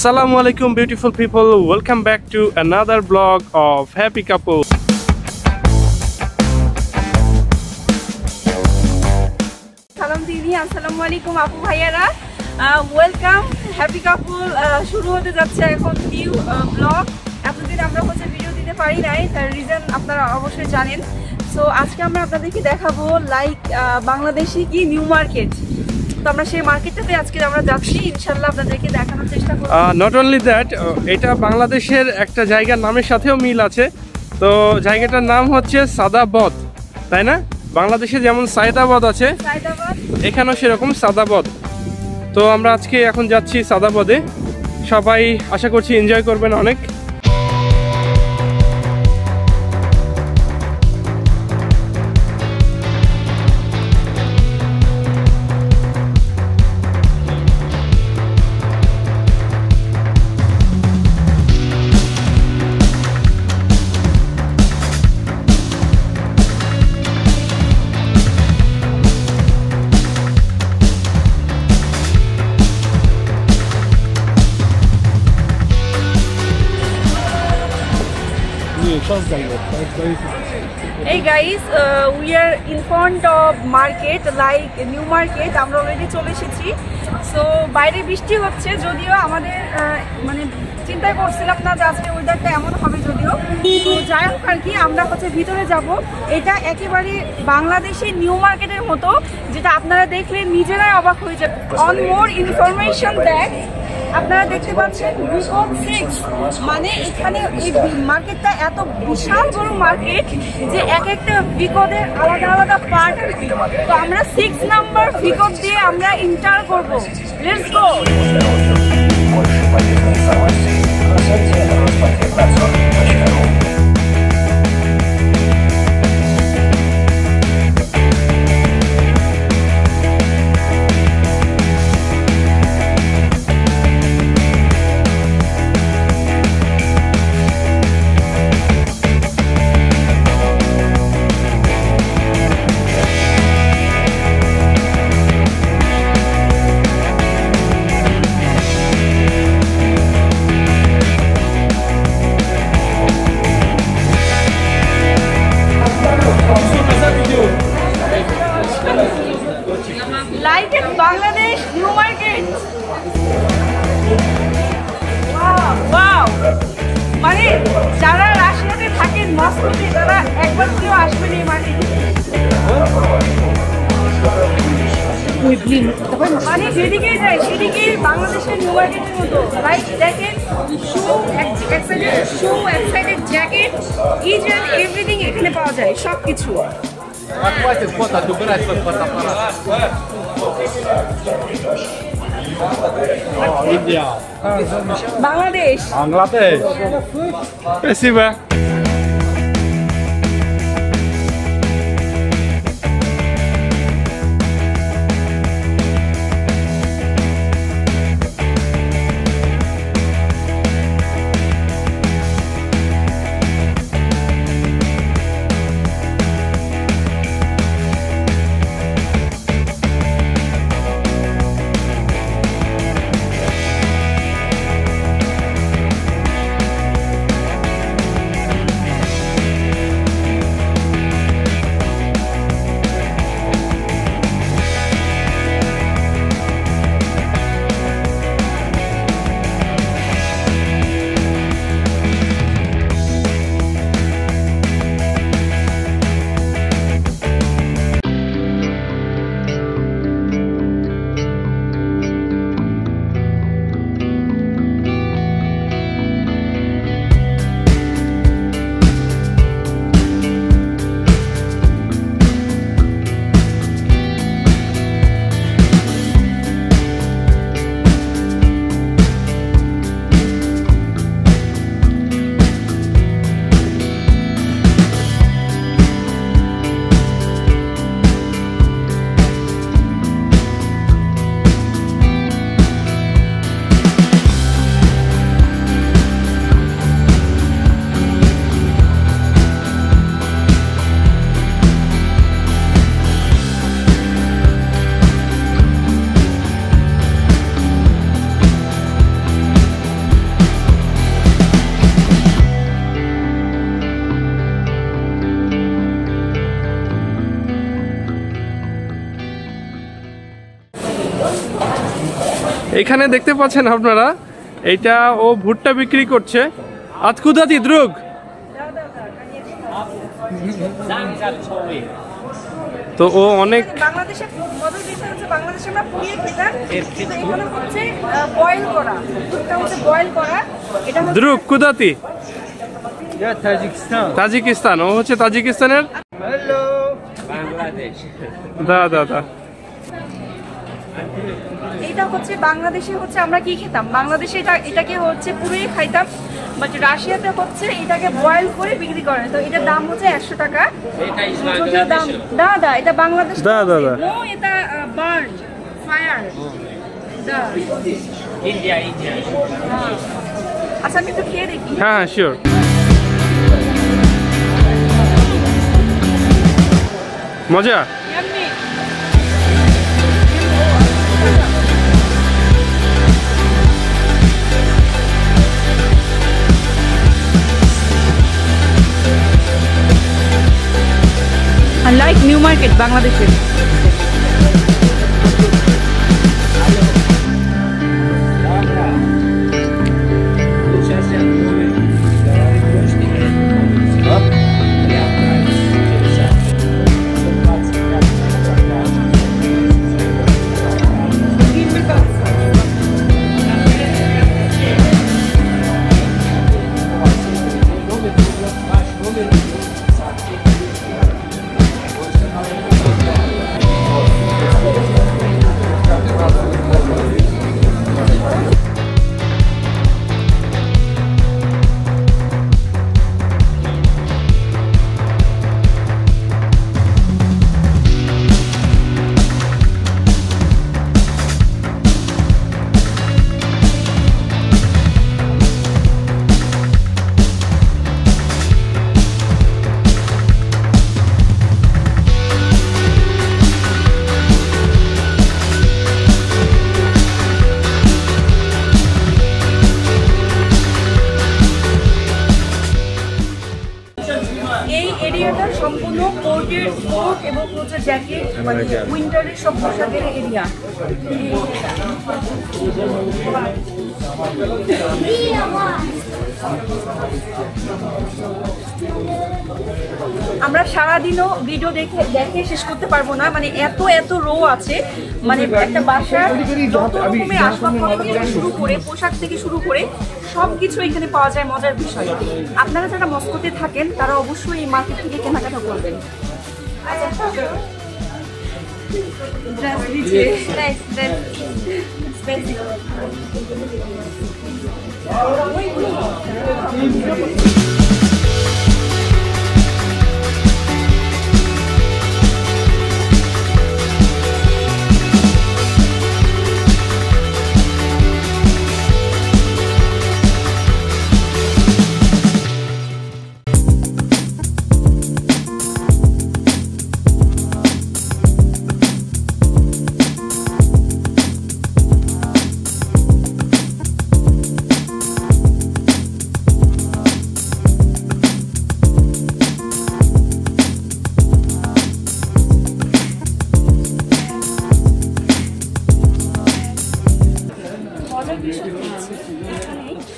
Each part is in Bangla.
Assalamu alaikum beautiful people, welcome back to another vlog of Happy Couple. Salam Didi, Assalamu alaikum Apu Bhaiara. Welcome Happy Couple. শুরু হতে যাচ্ছে এখন নিউ ব্লগ। এতদিন আমরা হচ্ছে ভিডিও দিতে পারি নাই, তার রিজন আপনারা অবশ্যই জানেন। সো আজকে আমরা আপনাদেরকে দেখাবো লাইক বাংলাদেশি কি নিউ মার্কেট। তো আমরা সেই মার্কেটটাতে আজকে আমরা যাচ্ছি, ইনশাআল্লাহ আপনাদেরকে দেখানোর চেষ্টা করব। নট অনলি দ্যাট, এটা বাংলাদেশের একটা জায়গার নামের সাথেও মিল আছে। তো জায়গাটার নাম হচ্ছে সাদাবদ, তাই না? বাংলাদেশে যেমন সায়দাবাদ আছে, এখানেও সেরকম সাদাবদ। তো আমরা আজকে এখন যাচ্ছি সাদাবদে। সবাই আশা করছি এনজয় করবেন অনেক। Hey guys, we are in front of market, like new market. আমরা অলরেডি চলে এসেছি। সো বাইরে বৃষ্টি হচ্ছে, যদিও আমাদের মানে চিন্তা করছিলাম না যে আজকে ওয়েদারটা এমন হবে, যদিও তো যাই হোক আর কি। আমরা হচ্ছে ভিতরে যাব। এটা একেবারে বাংলাদেশের নিউ মার্কেটের মতো, যেটা আপনারা দেখলে নিজেরাই অবাক হয়ে যাবে। অন মোর ইনফরমেশন দ্যাট আপনারা দেখতে পাচ্ছেন বিকজ 6, মানে এখানে এই মার্কেটটা এত বিশাল বড় মার্কেট যে এক একটা বিকদের আলাদা আলাদা পার্ট। তো আমরা 6 নাম্বার বিকদ দিয়ে আমরা এন্টার করব। Let's go. Like in Bangladesh new market. Wow, মানে যারা রাশিয়াতে থাকেন, মস্কোতে, তারা একবার কেউ আসবেন এই মার্কেটে। মানে যেদিকেই যায় সেদিকেই বাংলাদেশের নিউ মার্কেটের মতো। লাইক দেখেন, শু, এক সাইডে জ্যাকেট, ইচ অ্যান্ড এভরিথিং এখানে পাওয়া যায়, সব কিছু। বাংলাদেশ Спасибо. এখানে দেখতে পাচ্ছেন আপনারা, এটা ও ভুট্টা বিক্রি করছে। আতকুদাতি দ্রুগ তো ও অনেক বাংলাদেশে মজার বিষয় হচ্ছে বাংলাদেশে আমরা পুড়িয়ে খেতাম, কিন্তু এখানে হচ্ছে বয়েল করা, ভুট্টা হচ্ছে বয়েল করা। এটা হচ্ছে দ্রুগ কুদাতি তাজিকিস্তান। তাজিকিস্তান, ও হচ্ছে তাজিকিস্তানের। হ্যালো বাংলাদেশ। দা এটা হচ্ছে বাংলাদেশে হচ্ছে আমরা কি খেতাম, বাংলাদেশে এটাকে হচ্ছে পুড়িয়ে খাইতাম, বাট রাশিয়াতে হচ্ছে এটাকে বয়েল করে বিক্রি করে। তো এটার দাম হচ্ছে 100 টাকা। যদিও দাম দাদা এটা বাংলাদেশ দা নো, এটা বার্ন ফায়ার ইন্ডিয়া। আচ্ছা আমি একটু খেয়ে দেখি। হ্যাঁ শিওর। মজা। Yummy. Unlike New Market, বাংলাদেশের এরিয়াটা সম্পূর্ণ কোট এবং হচ্ছে জ্যাকেট, মানে উইন্টারের সব পোশাকের এরিয়া। আমরা সারাদিনও ভিডিও দেখে শেষ করতে পারবো না, মানে এত রো আছে, মানে একটা বাসার যত রকমের আসবাবপত্র থেকে শুরু করে পোশাক থেকে শুরু করে সবকিছু এখানে পাওয়া যায়। মজার বিষয়, আপনারা যারা মস্কোতে থাকেন তারা অবশ্যই এই মার্কেট থেকে কেনাকাটা করবেন।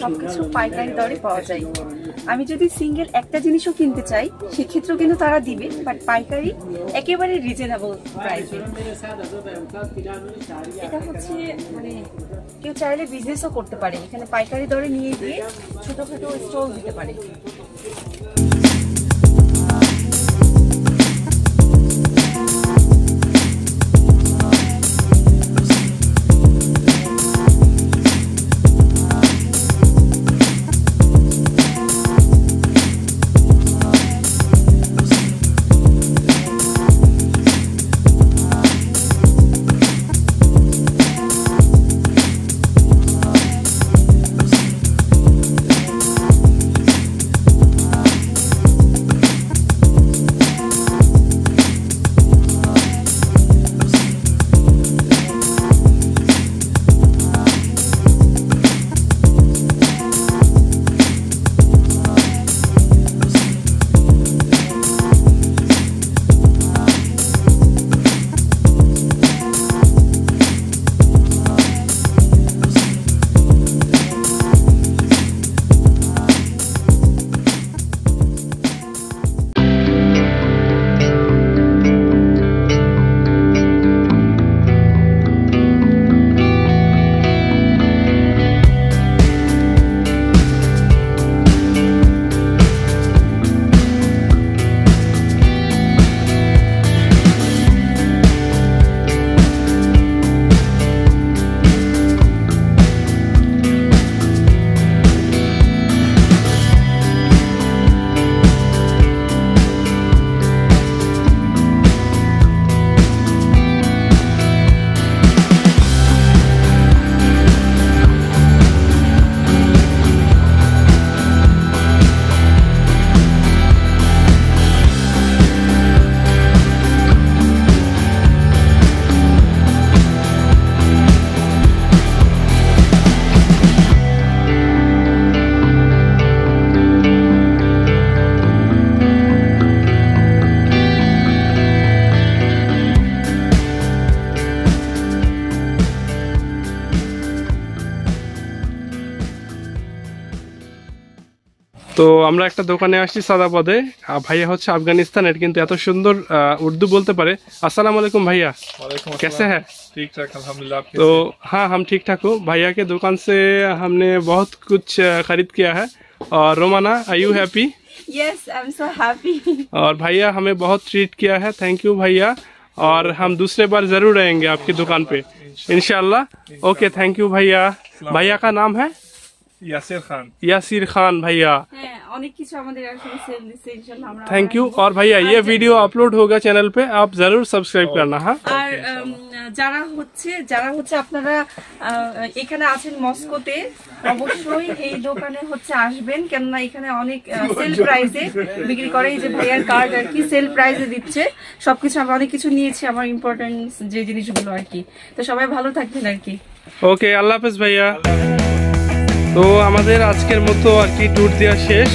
সবকিছু পাইকারি দরে পাওয়া যায়। আমি যদি সিঙ্গেল একটা জিনিসও কিনতে চাই সেক্ষেত্রেও কিন্তু তারা দিবে, বাট পাইকারি একেবারে রিজনেবল প্রাইসে। এটা হচ্ছে মানে কেউ চাইলে বিজনেসও করতে পারে, এখানে পাইকারি দরে নিয়ে গিয়ে ছোটখাটো স্টল দিতে পারে। তো আমরা একটা দোকানে আসছি সাদাবাদে। ভাইয়া হচ্ছে আফগানিস্তানের, কিন্তু এত সুন্দর উর্দू बोलते পারে। अस्सलाम वालेकुम भैया, कैसे हैं? ठीक ठाक अल्हम्दुलिल्लाह। आप तो हाँ, हम ठीक ठाक हो। भैया के दुकान से हमने बहुत कुछ खरीद किया है। और Romana, are you happy? Yes, I'm so happy. और भैया हमें बहुत ट्रीट किया है, थैंक यू भैया। और हम दूसरे बार जरूर आएंगे आपकी दुकान पे इंशाल्लाह। ओके, थैंक यू भैया। भैया का नाम है यासिर खान। यासिर खान भैया, হ্যাঁ, অনেক কিছু আমাদের আসলে সেল দিচ্ছে ইনশাআল্লাহ আমরা। Thank you. और भैया ये वीडियो अपलोड होगा चैनल पे, आप जरूर सब्सक्राइब करना। हाँ, আর যারা হচ্ছে আপনারা এখানে আছেন মস্কোতে, অবশ্যই এই দোকানে হচ্ছে আসবেন, কেননা এখানে অনেক সেল প্রাইসে বিক্রি করে। এই যে ভাইয়ার কার্ড আর কি সেল প্রাইসে দিচ্ছে সবকিছু। আমরা অনেক কিছু নিয়েছি, আমার ইম্পর্টেন্ট যে জিনিসগুলো আর কি। তো সবাই ভালো থাকবেন আর কি। ওকে, আল্লাহ হাফেজ ভাইয়া। তো আমাদের আজকের মতো আর কি ট্যুর দেওয়া শেষ।